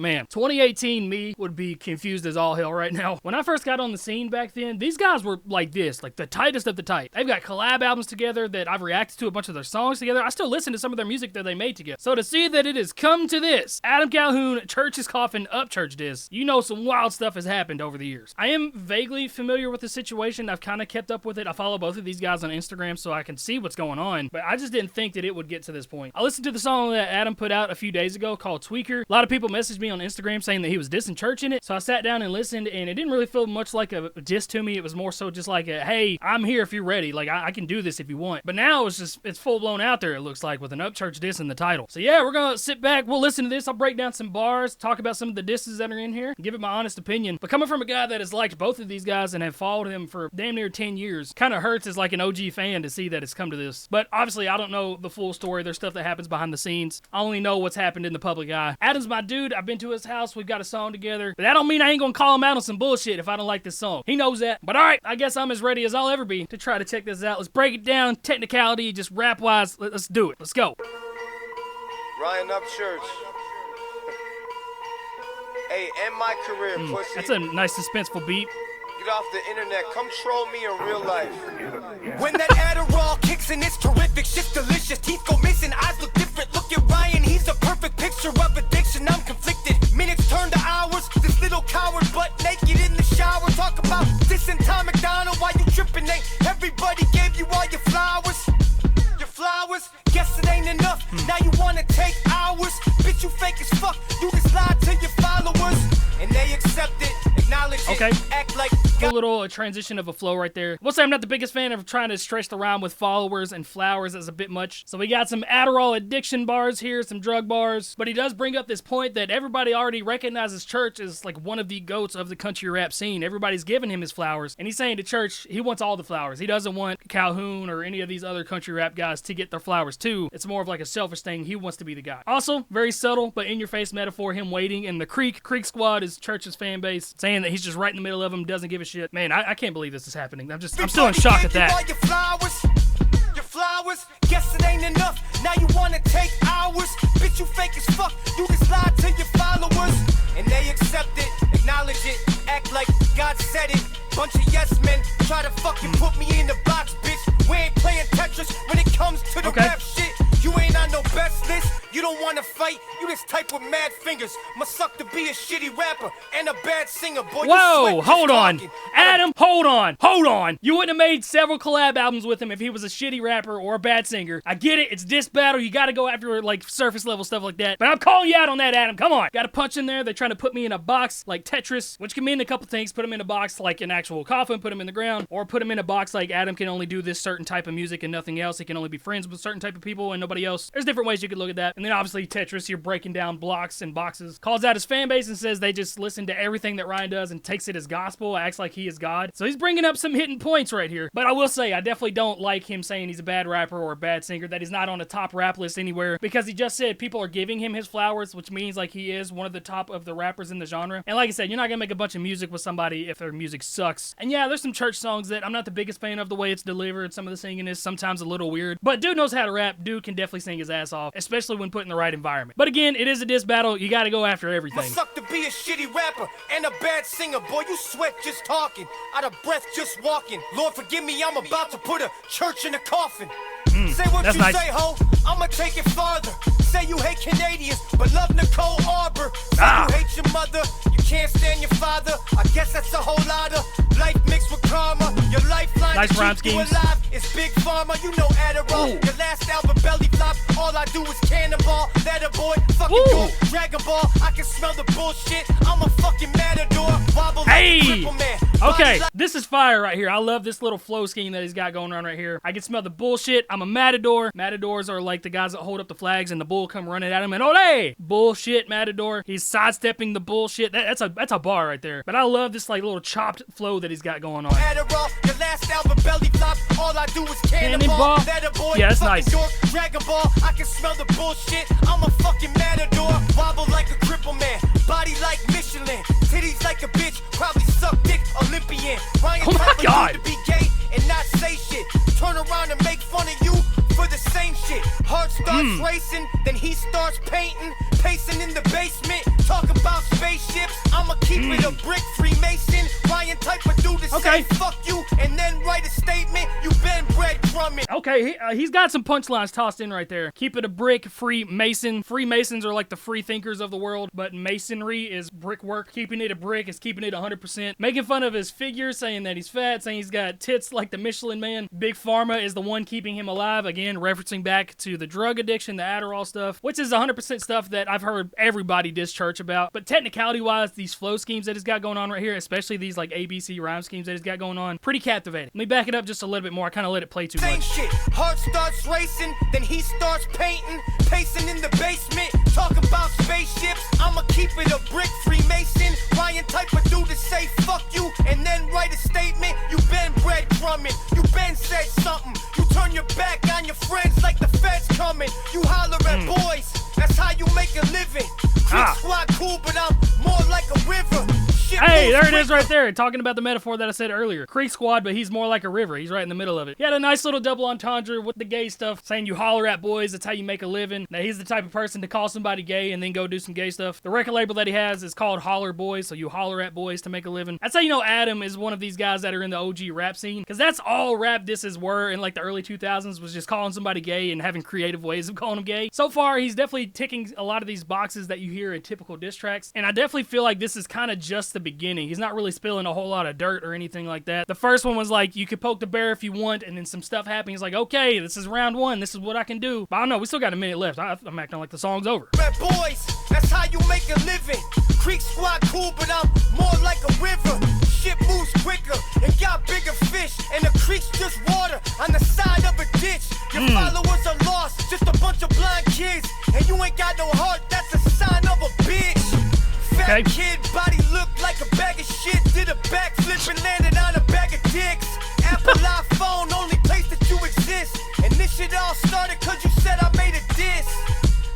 Man, 2018 me would be confused as all hell right now. When I first got on the scene back then, these guys were like this, like the tightest of the tight. They've got collab albums together that I've reacted to a bunch of their songs together. I still listen to some of their music that they made together. So to see that it has come to this, Adam Calhoun, Church's Coffin, Upchurch diss, you know some wild stuff has happened over the years. I am vaguely familiar with the situation. I've kind of kept up with it. I follow both of these guys on Instagram so I can see what's going on, but I just didn't think that it would get to this point. I listened to the song that Adam put out a few days ago called Tweaker. A lot of people messaged me on Instagram saying that he was dissing Church in it, so I sat down and listened, and it didn't really feel much like a diss to me. It was more so just like a, hey, I'm here if you're ready. Like, I can do this if you want. But now it's full blown out there, it looks like, with an Upchurch diss in the title. So yeah, we're gonna sit back, we'll listen to this, I'll break down some bars, talk about some of the disses that are in here, give it my honest opinion. But coming from a guy that has liked both of these guys and have followed him for damn near 10 years, kind of hurts as like an OG fan to see that it's come to this. But obviously, I don't know the full story. There's stuff that happens behind the scenes. I only know what's happened in the public eye. Adam's my dude. I've been to his house. We've got a song together. But that don't mean I ain't gonna call him out on some bullshit if I don't like this song. He knows that. But alright, I guess I'm as ready as I'll ever be to try to check this out. Let's break it down, technicality, just rap-wise. Let's do it. Let's go. Ryan Upchurch. Hey, end my career, pussy. That's a nice suspenseful beat. Get off the internet. Come troll me in real life. When that Adderall kicks in, it's terrific. Shit's delicious. Teeth go missing. Eyes look different. Look at Ryan. He's a perfect picture of addiction. I'm conflicted. Minutes turn to hours. This little coward butt naked in the shower. Talk about dissing Tom McDonald while you tripping. Ain't everybody gave you all your flowers. Your flowers. Guess it ain't enough. Now you wanna take hours. Bitch, you fake as fuck. You just lie to your followers. And they accept it. Acknowledge it. Okay. Act like Cool little transition of a flow right there. We'll say I'm not the biggest fan of trying to stretch the rhyme with followers and flowers as a bit much. So we got some Adderall addiction bars here, some drug bars. But he does bring up this point that everybody already recognizes Church as like one of the goats of the country rap scene. Everybody's giving him his flowers. And he's saying to Church, he wants all the flowers. He doesn't want Calhoun or any of these other country rap guys to get their flowers too. It's more of like a selfish thing. He wants to be the guy. Also, very subtle but in-your-face metaphor, him waiting in the Creek Squad is Church's fan base, saying that he's just right in the middle of them, doesn't give a shit. Man, I can't believe this is happening. I'm still in shock at that. Your flowers, guess it ain't enough. Now you wanna take hours. Bitch, you fake as fuck. You just lie to your followers. And they accept it, acknowledge it, act like God said it. Bunch of yes men try to fucking put me in the box, bitch. We ain't playing Tetris when it comes to the rap shit. You ain't on no best list. You don't wanna fight. You this type with mad fingers. Must suck to be a shitty rapper and a bad singer, boy. Whoa, hold on. Adam, hold on. You wouldn't have made several collab albums with him if he was a shitty rapper or a bad singer. I get it, it's diss battle. You gotta go after like surface level stuff like that. But I'm calling you out on that, Adam. Come on. Got a punch in there. They're trying to put me in a box like Tetris, which can mean a couple things. Put him in a box like an actual coffin, put him in the ground, or put him in a box like Adam can only do this certain type of music and nothing else. He can only be friends with certain type of people and nobody else. There's different ways you could look at that. And then obviously Tetris, you're breaking down blocks and boxes. Calls out his fan base and says they just listen to everything that Ryan does and takes it as gospel, acts like he is God. So he's bringing up some hidden points right here. But I will say, I definitely don't like him saying he's a bad rapper or a bad singer, that he's not on a top rap list anywhere, because he just said people are giving him his flowers, which means like he is one of the top of the rappers in the genre. And like I said, you're not gonna make a bunch of music with somebody if their music sucks. And yeah, there's some Church songs that I'm not the biggest fan of the way it's delivered. Some of the singing is sometimes a little weird, but dude knows how to rap. Dude can definitely sing his ass off, especially when put in the right environment. But again, it is a diss battle. You gotta go after everything. Must suck to be a shitty rapper and a bad singer, boy. You sweat just talking, out of breath just walking. Lord forgive me, I'm about to put a church in a coffin. Say what you nice. say, ho. I'ma take it farther. Say you hate Canadians, but love Nicole Arbor. Say you hate your mother, you can't stand your father. I guess that's a whole lot of life mixed with karma. Your lifeline nice to keep you alive is Big Pharma. You know Adderall. Your last album belly flop. All I do is cannonball. That a boy, fucking you, Dragon Ball. I can smell the bullshit. I'm a fucking matador. Wobble like a cripple man. Okay, this is fire right here. I love this little flow scheme that he's got going on right here. I can smell the bullshit. I'm a matador. Matadors are like the guys that hold up the flags and the bull come running at him and ole! Bullshit matador. He's sidestepping the bullshit. That's a bar right there. But I love this like little chopped flow that he's got going on. Adderall, your last album belly flop. All I do is cannonball. That a boy, yeah, that's nice. York, Dragon Ball. I can smell the bullshit. I'm a fucking matador. Wobble like a cripple man. Body like Michelin. Titties like a bitch. Probably suck dick. Olympian. Ryan oh my God. To be gay and not say shit. Turn around and make fun of you for the same shit. Heart starts racing, then he starts painting. Pacing in the basement. Talk about keep it a brick Freemason. Ryan type of dude to say fuck you and then write a statement. You been breadcrumbing. Okay, he's got some punchlines tossed in right there. Keep it a brick Freemason. Freemasons are like the free thinkers of the world, but masonry is brickwork. Keeping it a brick is keeping it 100%. Making fun of his figure, saying that he's fat, saying he's got tits like the Michelin Man. Big Pharma is the one keeping him alive. Again, referencing back to the drug addiction, the Adderall stuff, which is 100% stuff that I've heard everybody diss Church about. But technicality-wise, these flow schemes that he's got going on right here, especially these like ABC rhyme schemes that he's got going on, pretty captivating. Let me back it up just a little bit more. I kind of let it play too much. Shit. Heart starts racing, then he starts painting, pacing in the basement, talking about spaceships. I'ma keep it a brick Freemason. Ryan type of dude to say fuck you and then write a statement. You been breadcrumbing, you been said something. You turn your back on your friends like the feds coming. You holler at boys, that's how you make a living. Creep squad cool, but I'm more like a river. Hey, there it is right there, talking about the metaphor that I said earlier. Creek Squad, but he's more like a river. He's right in the middle of it. He had a nice little double entendre with the gay stuff, saying you holler at boys, that's how you make a living. Now, he's the type of person to call somebody gay and then go do some gay stuff. The record label that he has is called Holler Boys, so you holler at boys to make a living. That's how you know Adam is one of these guys that are in the OG rap scene, because that's all rap disses were in like the early 2000s, was just calling somebody gay and having creative ways of calling them gay. So far, he's definitely ticking a lot of these boxes that you hear in typical diss tracks, and I definitely feel like this is kind of just the beginning. He's not really spilling a whole lot of dirt or anything like that. The first one was like, you could poke the bear if you want, and then some stuff happened. He's like, okay, this is round one. This is what I can do. But I don't know, we still got a minute left. I'm acting like the song's over. Red boys, that's how you make a living. Creek squad cool, but I'm more like a river. Shit moves quicker and got bigger fish, and the creek's just water on the side of a ditch. Your followers are lost, just a bunch of blind kids, and you ain't got no heart, that's a sign of a bitch. Fat kid, body looked like a bag of shit. Did a backflip and landed on a bag of dicks. Apple iPhone, only place that you exist. And this shit all started cause you said I made a diss.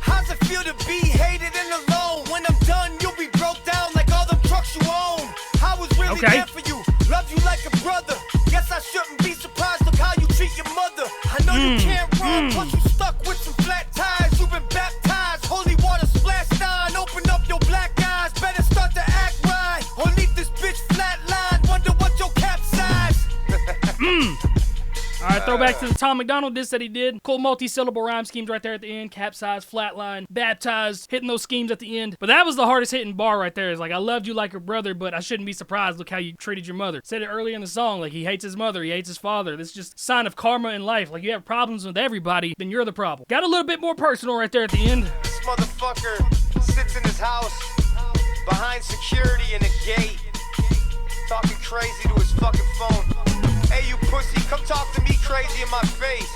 How's it feel to be hated and alone? When I'm done, you'll be broke down like all them trucks you own. I was really there for you, loved you like a brother. Guess I shouldn't be surprised, look how you treat your mother. I know you can't run, plus you stuck with some flat tires. You've been baptized, holy water splashed on. Open up your black eyes, better start to act right, or leave this bitch flatline. Wonder what your capsize. Alright, throw back to the Tom McDonald diss that he did. Cool multi-syllable rhyme schemes right there at the end. Capsize, flatline, baptized, hitting those schemes at the end. But that was the hardest hitting bar right there. It's like, I loved you like a brother, but I shouldn't be surprised. Look how you treated your mother. Said it earlier in the song, like he hates his mother, he hates his father. This is just a sign of karma in life. Like you have problems with everybody, then you're the problem. Got a little bit more personal right there at the end. This motherfucker sits in his house behind security and a gate, talking crazy to his fucking phone. Hey, you pussy, come talk to me crazy in my face.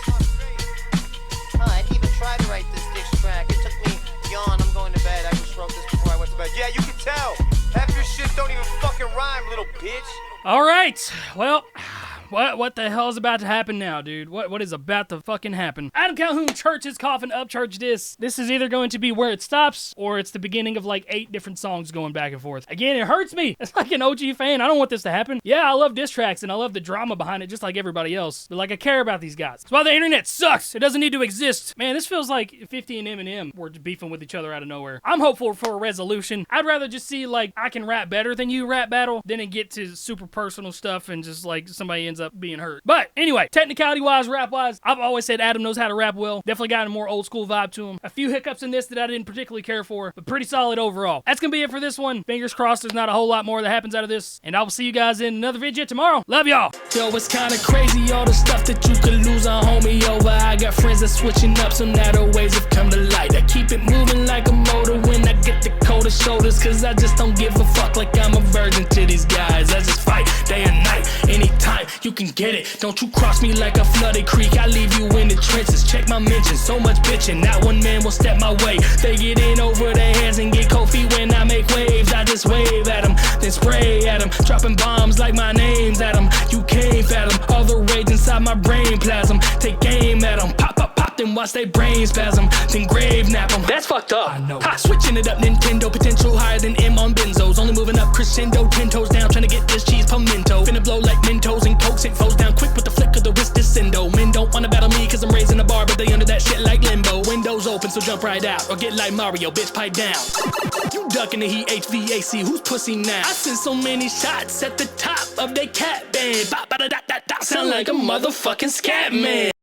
I didn't even try to write this diss track. It took me yawn. I'm going to bed. I just wrote this before I went to bed. Yeah, you can tell. Half your shit don't even fucking rhyme, little bitch. All right, well, what the hell is about to happen now, dude? What is about to fucking happen? Adam Calhoun, Church's Coffin, Upchurch diss. This is either going to be where it stops, or it's the beginning of like 8 different songs going back and forth. Again, it hurts me. It's like an OG fan. I don't want this to happen. Yeah, I love diss tracks, and I love the drama behind it, just like everybody else. But like, I care about these guys. That's why the internet sucks. It doesn't need to exist. Man, this feels like 50 and Eminem were beefing with each other out of nowhere. I'm hopeful for a resolution. I'd rather just see, like, I can rap better than you rap battle, than it get to super personal stuff and just, like, somebody ends up being hurt. But anyway, technicality-wise, rap-wise, I've always said Adam knows how to rap well. Definitely got a more old-school vibe to him. A few hiccups in this that I didn't particularly care for, but pretty solid overall. That's gonna be it for this one. Fingers crossed there's not a whole lot more that happens out of this, and I will see you guys in another video tomorrow. Love y'all. Yo, it's kinda crazy, all the stuff that you could lose on homie over. I got friends that's switching up, so now the ways have come to light. I keep it moving like a motor when I get the coldest shoulders, cause I just don't give a fuck like I'm a virgin to these guys. I just fight day and night, anytime you can get it. Don't you cross me like a flooded creek, I leave you in the trenches. Check my mentions, so much bitching, not one man will step my way. They get in over their heads and get cold feet when I make waves. I just wave at them, then spray at them, dropping bombs like my name's at them. You can't fathom all the rage inside my brain plasm. Take aim at them, pop, pop, pop, then watch they brain spasm, then grave nap them. That's fucked up. I know. Ha, switching it up, Nintendo potential higher than M on benzos. Only moving up crescendo, 10 toes down, trying to get this cheese pimento. Finna blow like Mentos and Cokes, it foes down quick with the flick of the wrist descendo. Men don't wanna battle me cause I'm raising the bar, but they under that shit like limbo. Windows open, so jump right out, or get like Mario, bitch, pipe down. You done. ducking the heat, HVAC, who's pussy now? I sent so many shots at the top of they cat band. Bop, ba, da, da, da, da. Sound like a motherfucking scat man.